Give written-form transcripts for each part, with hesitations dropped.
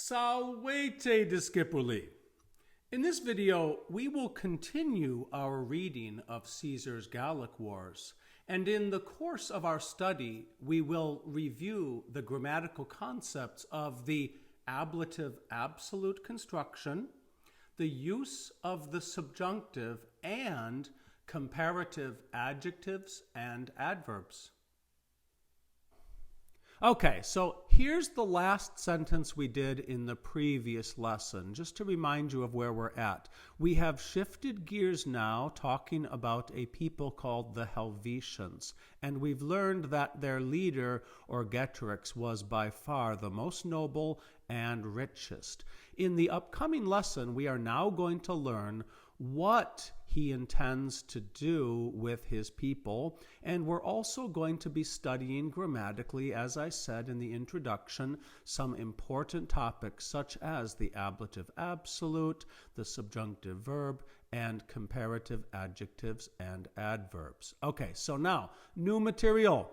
Salvete discipuli. In this video, we will continue our reading of Caesar's Gallic Wars, and in the course of our study, we will review the grammatical concepts of the Ablative Absolute construction, the use of the subjunctive, and comparative adjectives and adverbs. Okay, so here's the last sentence we did in the previous lesson, just to remind you of where we're at. We have shifted gears now, talking about a people called the Helvetians, and we've learned that their leader, Orgetorix, was by far the most noble and richest. In the upcoming lesson, we are now going to learn what he intends to do with his people, and we're also going to be studying grammatically, as I said in the introduction, some important topics such as the ablative absolute, the subjunctive verb, and comparative adjectives and adverbs. Okay, so now, new material.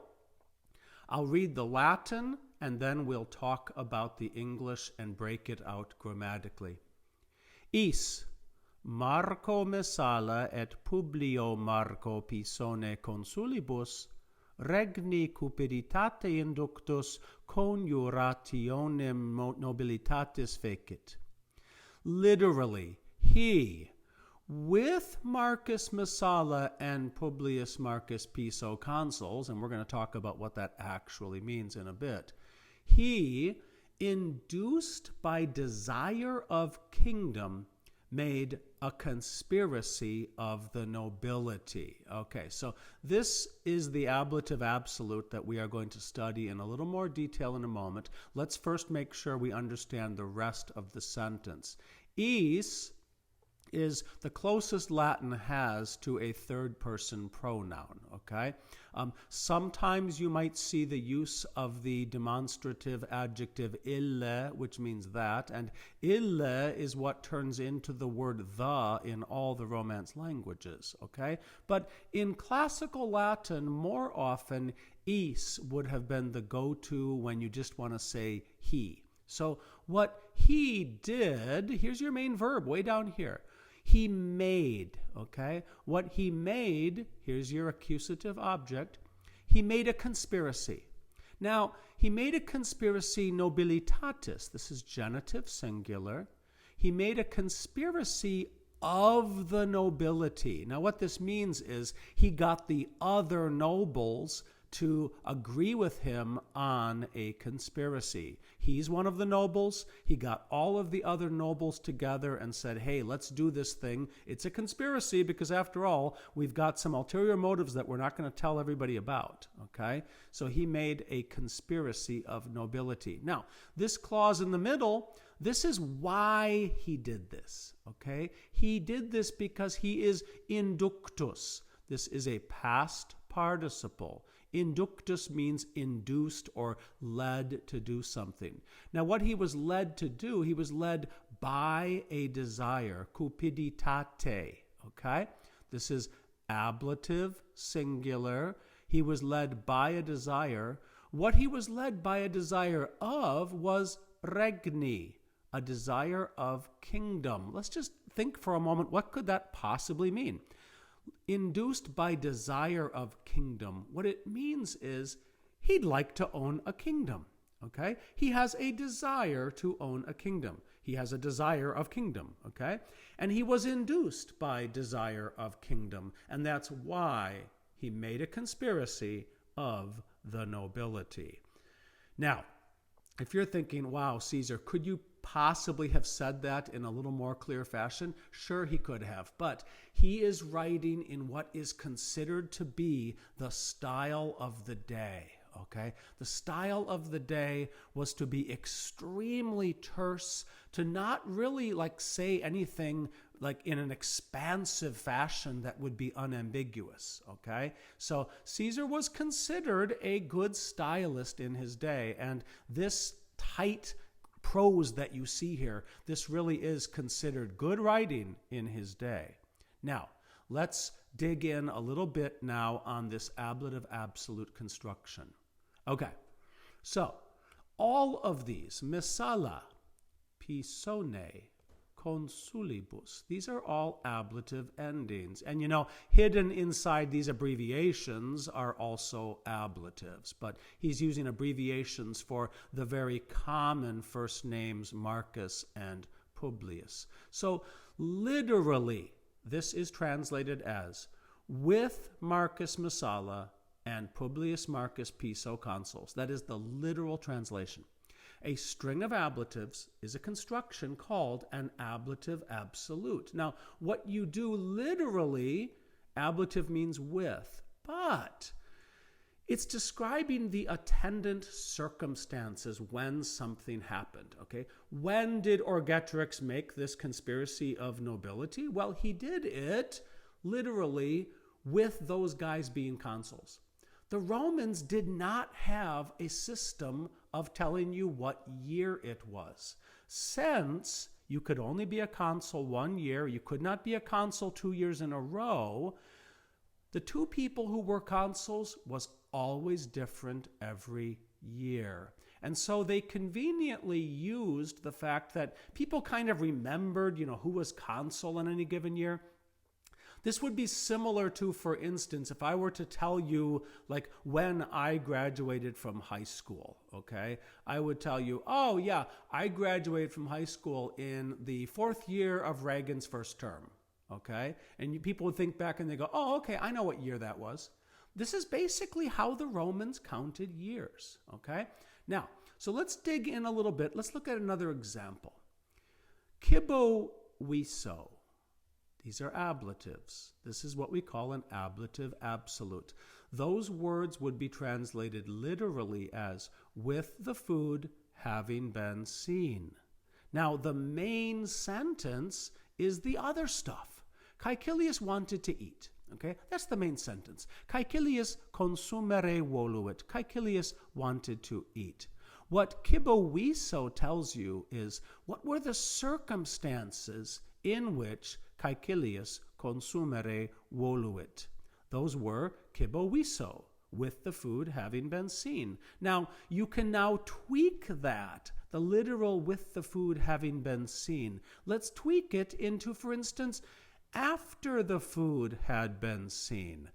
I'll read the Latin, and then we'll talk about the English and break it out grammatically. Is Marco Messala et Publio Marco Pisone consulibus regni cupiditate inductus conjurationem nobilitatis fecit. Literally, he, with Marcus Messala and Publius Marcus Piso consuls, and we're going to talk about what that actually means in a bit, he, induced by desire of kingdom, made a conspiracy of the nobility. Okay, so this is the ablative absolute that we are going to study in a little more detail in a moment. Let's first make sure we understand the rest of the sentence. Is the closest Latin has to a third-person pronoun, okay? Sometimes you might see the use of the demonstrative adjective ille, which means that, and ille is what turns into the word the in all the Romance languages, okay? But in classical Latin, more often, is would have been the go-to when you just want to say he. So what he did, here's your main verb way down here. He made, okay? What he made, here's your accusative object, he made a conspiracy. Now, he made a conspiracy nobilitatis. This is genitive singular. He made a conspiracy of the nobility. Now, what this means is he got the other nobles to agree with him on a conspiracy. He's one of the nobles. He got all of the other nobles together and said, hey, let's do this thing. It's a conspiracy because, after all, we've got some ulterior motives that we're not going to tell everybody about, okay? So he made a conspiracy of nobility. Now, this clause in the middle, this is why he did this, okay? He did this because he is inductus. This is a past participle. Inductus means induced or led to do something. Now, what he was led to do, he was led by a desire, cupiditate, okay? This is ablative, singular. He was led by a desire. What he was led by a desire of was regni, a desire of kingdom. Let's just think for a moment, what could that possibly mean? Induced by desire of kingdom. What it means is he'd like to own a kingdom, okay? He has a desire to own a kingdom. He has a desire of kingdom, okay? And he was induced by desire of kingdom, and that's why he made a conspiracy of the nobility. Now, if you're thinking, wow, Caesar, could you possibly have said that in a little more clear fashion? Sure, he could have, but he is writing in what is considered to be the style of the day, okay? The style of the day was to be extremely terse, to not really say anything in an expansive fashion that would be unambiguous, okay? So Caesar was considered a good stylist in his day, and this tight prose that you see here, this really is considered good writing in his day. Now, let's dig in a little bit now on this ablative absolute construction. Okay, so all of these, Messala, pisone, consulibus. These are all ablative endings. And you know, hidden inside these abbreviations are also ablatives. But he's using abbreviations for the very common first names Marcus and Publius. So literally, this is translated as with Marcus Messala and Publius Marcus Piso consuls. That is the literal translation. A string of ablatives is a construction called an ablative absolute. Now, what you do literally, ablative means with, but it's describing the attendant circumstances when something happened, okay? When did Orgetorix make this conspiracy of nobility? Well, he did it literally with those guys being consuls. The Romans did not have a system of telling you what year it was. Since you could only be a consul 1 year, you could not be a consul 2 years in a row, the two people who were consuls was always different every year. And so they conveniently used the fact that people kind of remembered, you know, who was consul in any given year. This would be similar to, for instance, if I were to tell you, like, when I graduated from high school, okay? I would tell you, oh, yeah, I graduated from high school in the 4th year of Reagan's first term, okay? And people would think back and they go, oh, okay, I know what year that was. This is basically how the Romans counted years, okay? Now, so let's dig in a little bit. Let's look at another example. Kibo wiso. These are ablatives. This is what we call an ablative absolute. Those words would be translated literally as with the food having been seen. Now, the main sentence is the other stuff. Caecilius wanted to eat. Okay, that's the main sentence. Caecilius consumere voluit. Caecilius wanted to eat. What Kibowiso tells you is what were the circumstances in which Caecilius consumere voluit. Those were Kibowiso, with the food having been seen. Now, you can now tweak that, the literal with the food having been seen. Let's tweak it into, for instance, after the food had been seen.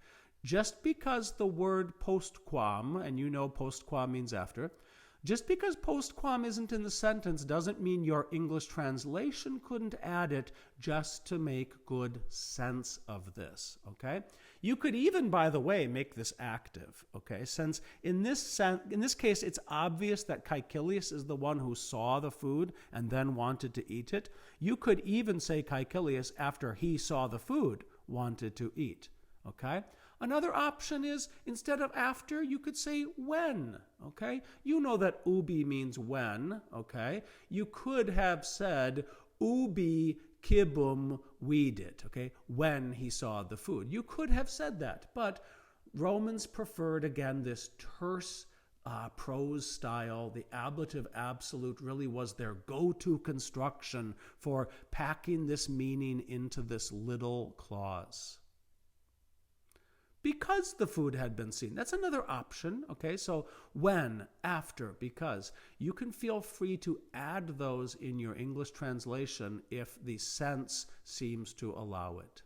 Just because the word postquam, and you know postquam means after, just because postquam isn't in the sentence doesn't mean your English translation couldn't add it just to make good sense of this, okay? You could even, by the way, make this active, okay? Since in this case, it's obvious that Caecilius is the one who saw the food and then wanted to eat it. You could even say Caecilius, after he saw the food, wanted to eat, okay? Another option is, instead of after, you could say when, okay? You know that ubi means when, okay? You could have said ubi kibum vidit, okay? When he saw the food. You could have said that, but Romans preferred, again, this terse prose style. The ablative absolute really was their go-to construction for packing this meaning into this little clause. Because the food had been seen. That's another option, okay? So when, after, because. You can feel free to add those in your English translation if the sense seems to allow it.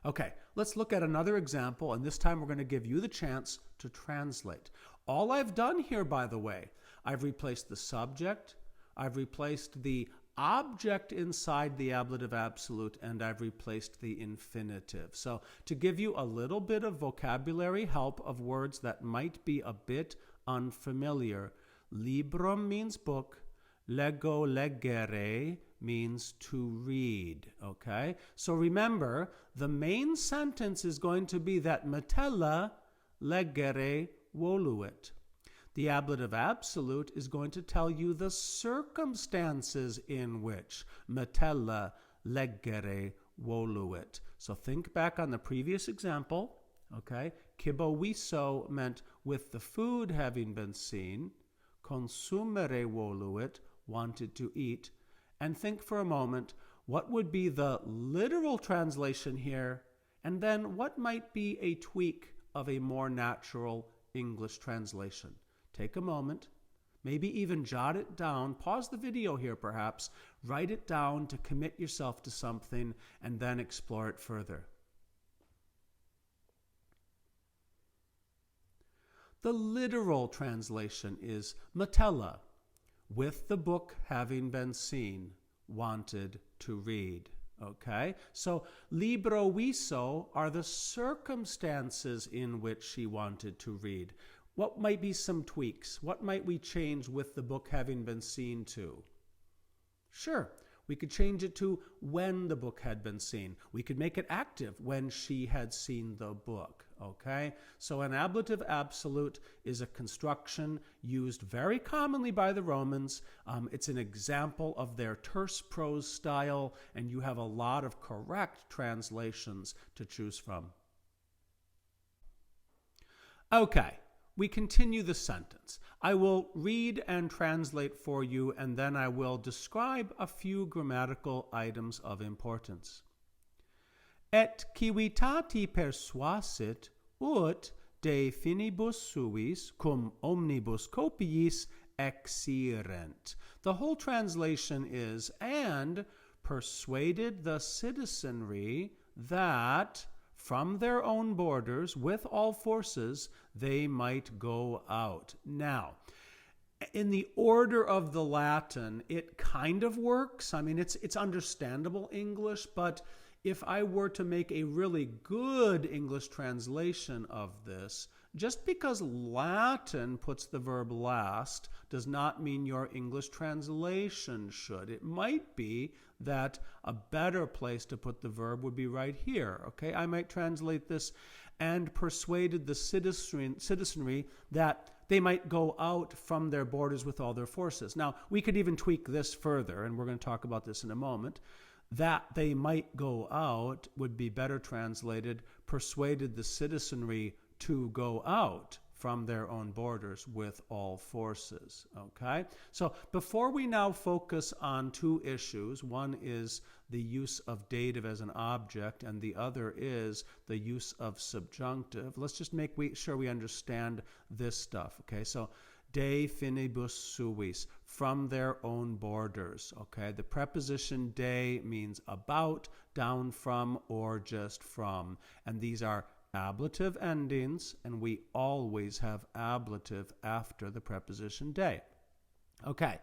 Okay, let's look at another example, and this time we're going to give you the chance to translate. All I've done here, by the way, I've replaced the subject, I've replaced the object inside the ablative absolute, and I've replaced the infinitive. So to give you a little bit of vocabulary help of words that might be a bit unfamiliar, librum means book, lego, leggere means to read, okay? So remember, the main sentence is going to be that metella leggere voluit. The ablative absolute is going to tell you the circumstances in which metella leggere voluit. So think back on the previous example, okay? Kibowiso meant with the food having been seen, consumere voluit, wanted to eat, and think for a moment, what would be the literal translation here, and then what might be a tweak of a more natural English translation. Take a moment, Maybe even jot it down, pause the video here perhaps, write it down to commit yourself to something and then explore it further. The literal translation is Metella, with the book having been seen, wanted to read. Okay, so libro viso are the circumstances in which she wanted to read. What might be some tweaks? What might we change with the book having been seen to? Sure, we could change it to when the book had been seen. We could make it active, when she had seen the book. Okay, so an ablative absolute is a construction used very commonly by the Romans. It's an example of their terse prose style, and you have a lot of correct translations to choose from. Okay, we continue the sentence. I will read and translate for you, and then I will describe a few grammatical items of importance. Et civitati persuasit, ut de finibus suis cum omnibus copiis exirent. The whole translation is, and persuaded the citizenry that from their own borders, with all forces, they might go out. Now, in the order of the Latin, it kind of works. I mean, it's understandable English, but if I were to make a really good English translation of this, just because Latin puts the verb last does not mean your English translation should. It might be that a better place to put the verb would be right here. Okay, I might translate this, and persuaded the citizenry that they might go out from their borders with all their forces. Now, we could even tweak this further, and we're going to talk about this in a moment. That they might go out would be better translated, persuaded the citizenry to go out from their own borders with all forces. Okay? So before we now focus on two issues, one is the use of dative as an object, and the other is the use of subjunctive. Let's just make sure we understand this stuff. Okay? So de finibus suis, from their own borders. Okay, the preposition de means about, down from, or just from. And these are ablative endings, and we always have ablative after the preposition de. Okay,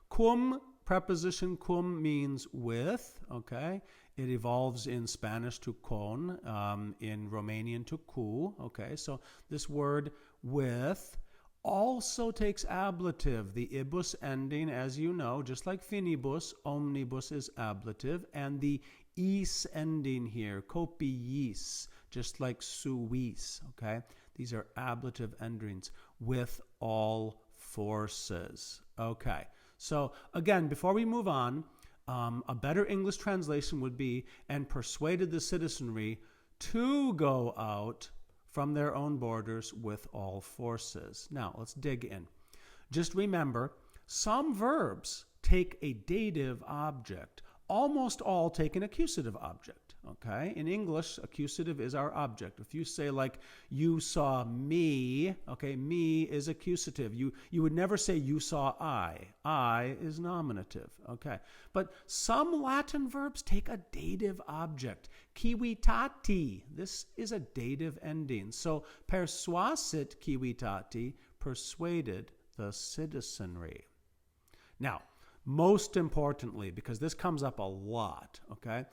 cum, preposition cum means with. Okay, it evolves in Spanish to con, in Romanian to cu. Okay, so this word with also takes ablative. The ibus ending, as you know, just like finibus, omnibus is ablative, and the is ending here, copiis, just like suis, okay? These are ablative endings with all forces. Okay, so again, before we move on, a better English translation would be, and persuaded the citizenry to go out from their own borders with all forces. Now, let's dig in. Just remember, some verbs take a dative object. Almost all take an accusative object, okay? In English, accusative is our object. If you say, like, you saw me, okay, me is accusative. You would never say you saw I. I is nominative, okay? But some Latin verbs take a dative object. Civitati, this is a dative ending. So, persuasit civitati, persuaded the citizenry. Now, most importantly, because this comes up a lot, okay?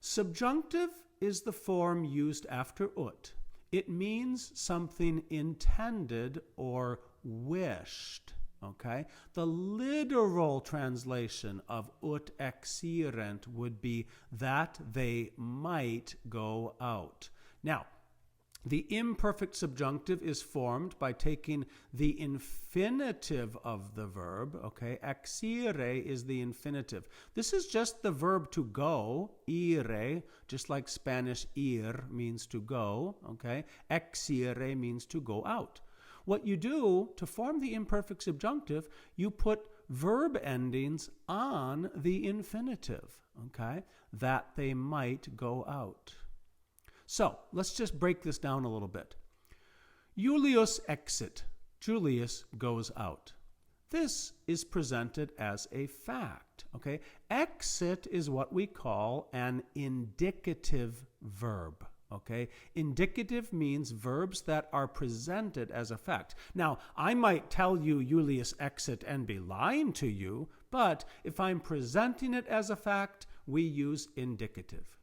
Subjunctive is the form used after ut. It means something intended or wished, okay? The literal translation of ut exirent would be that they might go out. Now, the imperfect subjunctive is formed by taking the infinitive of the verb, okay? Exire is the infinitive. This is just the verb to go, ire, just like Spanish ir means to go, okay? Exire means to go out. What you do to form the imperfect subjunctive, you put verb endings on the infinitive, okay? That they might go out. So, let's just break this down a little bit. Julius exit. Julius goes out. this is presented as a fact, okay? Exit is what we call an indicative verb, okay? Indicative means verbs that are presented as a fact. Now, I might tell you Julius exit and be lying to you, but if I'm presenting it as a fact, we use indicative.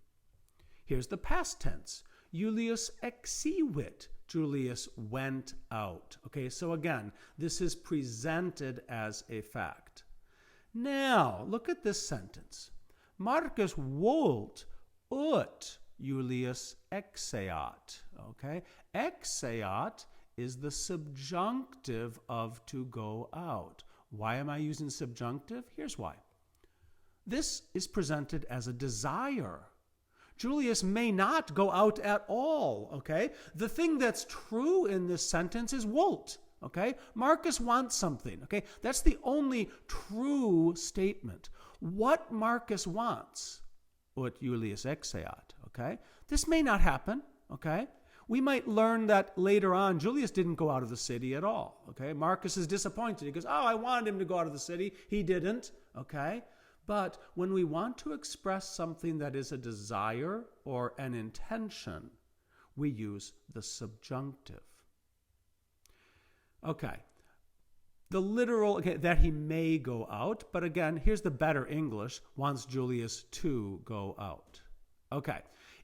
Here's the past tense. Julius exiwit. Julius went out. Okay, so again, this is presented as a fact. Now, look at this sentence. Marcus wolt ut Julius exeat. Okay, exeat is the subjunctive of to go out. Why am I using subjunctive? Here's why. This is presented as a desire. Julius may not go out at all, okay? The thing that's true in this sentence is wolt, okay? Marcus wants something, okay? That's the only true statement. What Marcus wants, ut Julius exeat, okay? This may not happen, okay? We might learn that later on, Julius didn't go out of the city at all, okay? Marcus is disappointed. He goes, oh, I wanted him to go out of the city. He didn't, okay? But when we want to express something that is a desire or an intention, we use the subjunctive. Okay. The literal, okay, that he may go out, but again, here's the better English, wants Julius to go out. Okay.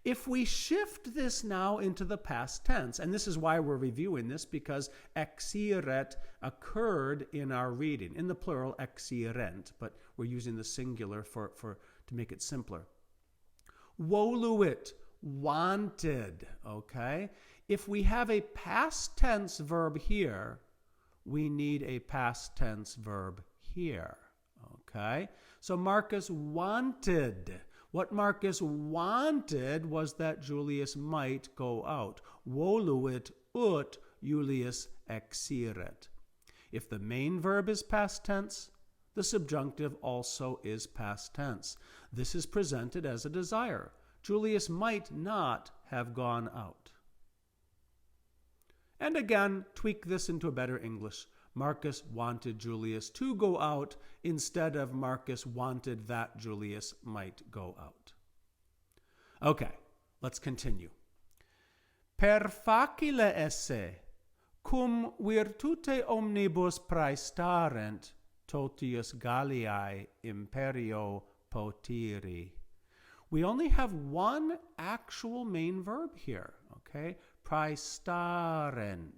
If we shift this now into the past tense, and this is why we're reviewing this, because exiret occurred in our reading, in the plural exirent, but we're using the singular to make it simpler. Voluit, wanted, okay? If we have a past tense verb here, we need a past tense verb here, okay? So Marcus wanted. What Marcus wanted was that Julius might go out. Voluit ut Julius exiret. If the main verb is past tense, the subjunctive also is past tense. This is presented as a desire. Julius might not have gone out. And again, tweak this into a better English. Marcus wanted Julius to go out instead of Marcus wanted that Julius might go out. Okay, let's continue. Per facile esse, cum virtute omnibus praestarent, totius Galliae imperio potiri. We only have one actual main verb here, okay? Praestarent.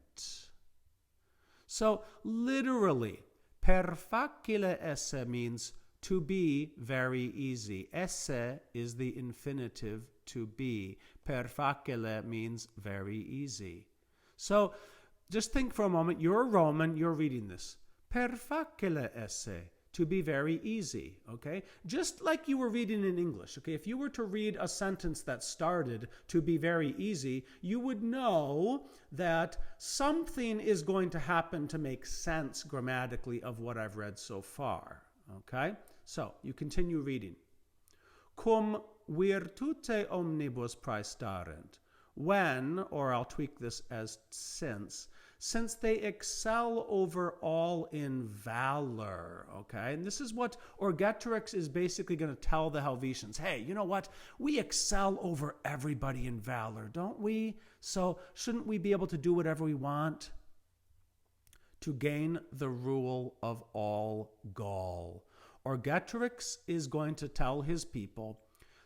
So literally, per facile esse means to be very easy. Esse is the infinitive to be. Per facile means very easy. So just think for a moment, you're a Roman, you're reading this. Per facile esse, to be very easy, okay? Just like you were reading in English, okay? If you were to read a sentence that started to be very easy, you would know that something is going to happen to make sense grammatically of what I've read so far, okay? So, you continue reading. Cum virtute omnibus praestarent. When, or I'll tweak this as since they excel over all in valor, okay? And this is what Orgetorix is basically going to tell the Helvetians. Hey, you know what? We excel over everybody in valor, don't we? So shouldn't we be able to do whatever we want? To gain the rule of all Gaul. Orgetorix is going to tell his people,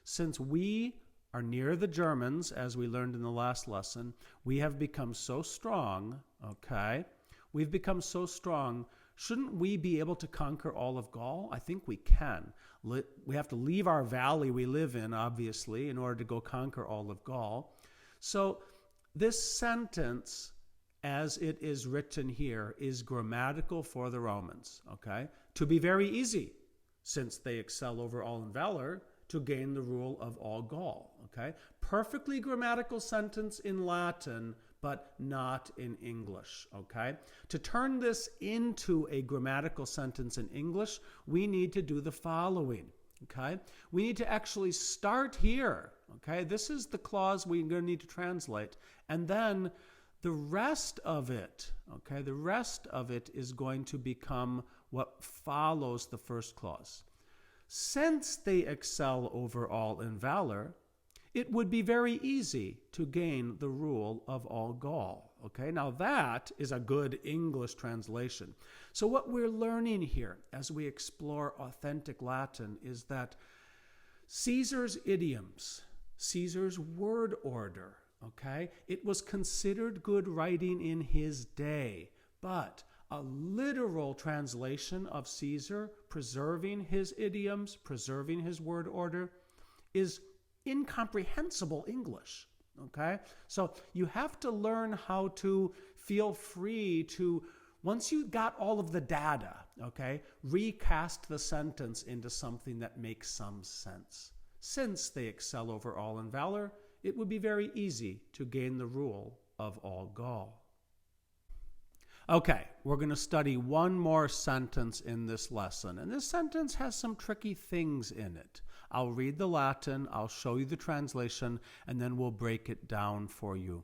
since we are near the Germans, as we learned in the last lesson, we have become so strong, okay? We've become so strong. Shouldn't we be able to conquer all of Gaul? I think we can. We have to leave our valley we live in, obviously, in order to go conquer all of Gaul. So this sentence, as it is written here, is grammatical for the Romans, okay? To be very easy, since they excel over all in valor, to gain the rule of all Gaul, okay? Perfectly grammatical sentence in Latin, but not in English, okay? To turn this into a grammatical sentence in English, we need to do the following, okay? We need to actually start here, okay? This is the clause we're going to need to translate, and then the rest of it, okay, the rest of it is going to become what follows the first clause. Since they excel over all in valor, it would be very easy to gain the rule of all Gaul. Okay, now that is a good English translation. So what we're learning here as we explore authentic Latin is that Caesar's idioms, Caesar's word order, okay, it was considered good writing in his day, but a literal translation of Caesar, preserving his idioms, preserving his word order, is incomprehensible English, okay? So you have to learn how to feel free to, once you got all of the data, okay, recast the sentence into something that makes some sense. Since they excel over all in valor, it would be very easy to gain the rule of all Gaul. Okay, we're going to study one more sentence in this lesson, and this sentence has some tricky things in it. I'll read the Latin, I'll show you the translation, and then we'll break it down for you.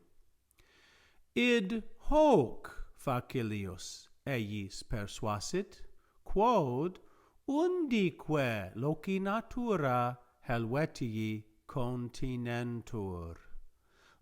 Id hoc facilius eius persuasit, quod undique loci natura Helvetii continentur.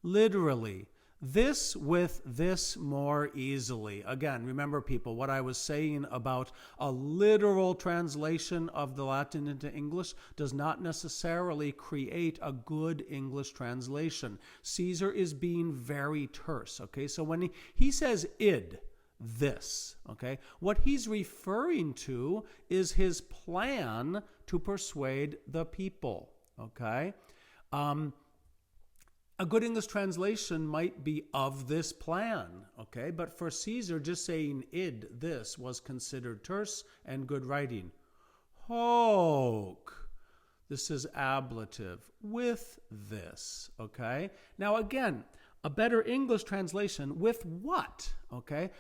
Literally, this with this more easily. Again, remember people, what I was saying about a literal translation of the Latin into English does not necessarily create a good English translation. Caesar is being very terse, okay? So when he says id, this, okay, what he's referring to is his plan to persuade the people, okay? A good English translation might be of this plan, okay? But for Caesar, just saying id, this, was considered terse and good writing. Hoc. This is ablative. With this, okay? Now again, a better English translation, with what, okay?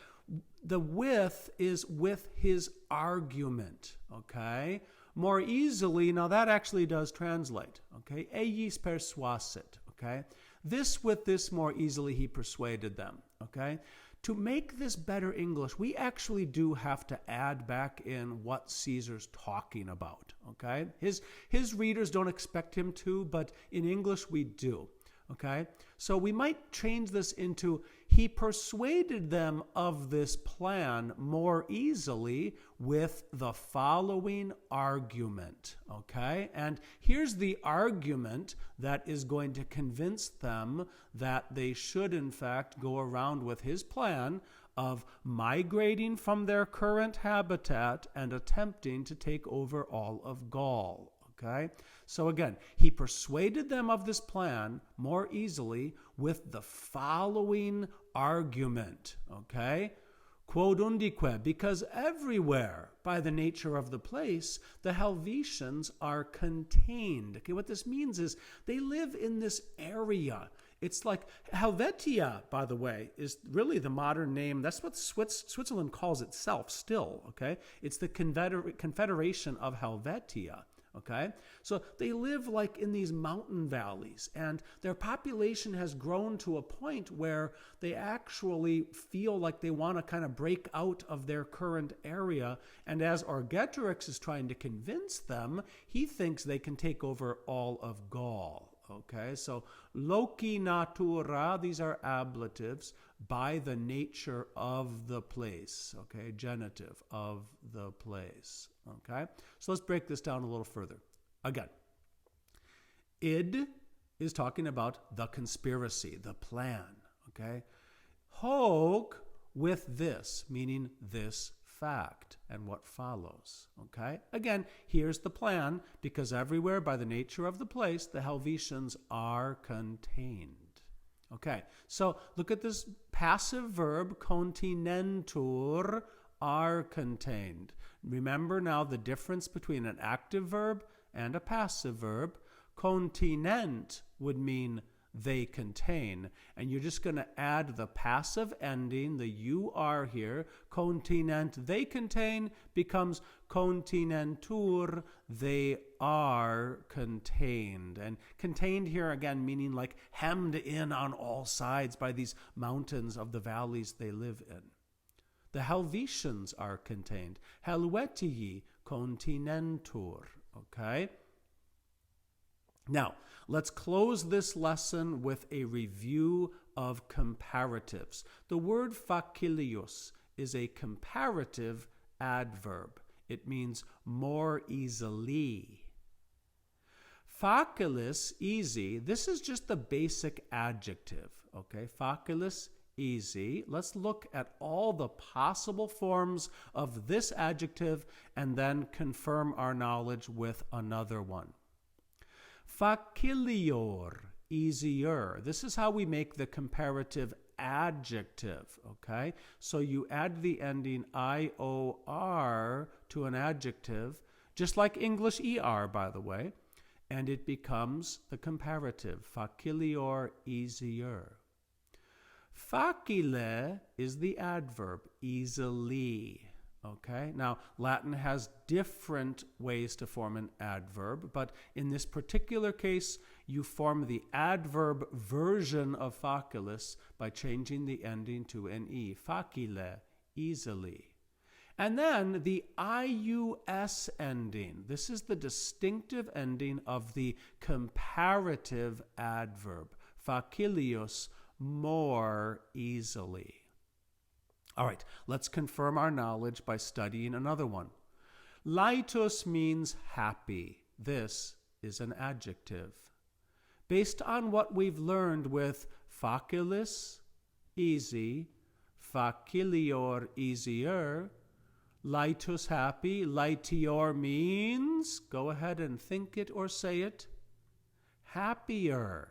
The with is with his argument, okay? More easily, now that actually does translate, okay? Eius persuasit, okay? This with this more easily he persuaded them, okay? To make this better English, we actually do have to add back in what Caesar's talking about, okay? His readers don't expect him to, but in English we do, okay? So we might change this into, he persuaded them of this plan more easily with the following argument, okay? And here's the argument that is going to convince them that they should, in fact, go around with his plan of migrating from their current habitat and attempting to take over all of Gaul, okay? So again, he persuaded them of this plan more easily with the following argument, okay? Quod undique, because everywhere, by the nature of the place, the Helvetians are contained. Okay, what this means is they live in this area. It's like Helvetia, by the way, is really the modern name. That's what Switzerland calls itself still, okay? It's the Confederation of Helvetia. Okay, so they live like in these mountain valleys, and their population has grown to a point where they actually feel like they want to kind of break out of their current area. And as Argetorix is trying to convince them, he thinks they can take over all of Gaul. Okay, so loci natura, these are ablatives, by the nature of the place, okay, genitive of the place, okay? So let's break this down a little further. Again, id is talking about the conspiracy, the plan, okay? Hoc with this, meaning this fact and what follows, okay? Again, here's the plan, because everywhere by the nature of the place, the Helvetians are contained. Okay, so look at this passive verb, continentur, are contained. Remember now the difference between an active verb and a passive verb. Continent would mean they contain, and you're just going to add the passive ending, the UR here. Continent, they contain, becomes continentur, they are contained. And contained here again meaning like hemmed in on all sides by these mountains of the valleys they live in. The Helvetians are contained. Helvetii continentur. Okay? Now, let's close this lesson with a review of comparatives. The word facilius is a comparative adverb. It means more easily. Facilis, easy, this is just the basic adjective. Okay? Facilis, easy. Let's look at all the possible forms of this adjective and then confirm our knowledge with another one. Facilior, easier. This is how we make the comparative adjective, okay? So you add the ending IOR to an adjective, just like English ER, by the way, and it becomes the comparative, facilior, easier. Facile is the adverb, easily. Okay, now Latin has different ways to form an adverb, but in this particular case, you form the adverb version of facilis by changing the ending to an E. Facile, easily. And then the IUS ending. This is the distinctive ending of the comparative adverb. Facilius, more easily. All right, let's confirm our knowledge by studying another one. Laetus means happy. This is an adjective. Based on what we've learned with facilis, easy, facilior, easier, laetus, happy, laetior means, go ahead and think it or say it, happier.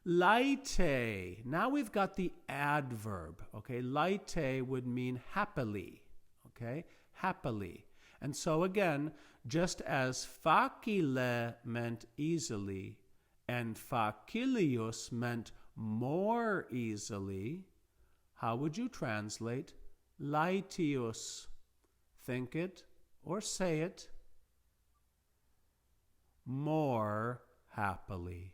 Laete, now we've got the adverb, okay? Laete would mean happily, okay? Happily. And so again, just as facile meant easily and facilius meant more easily, how would you translate laetius? Think it or say it. More happily.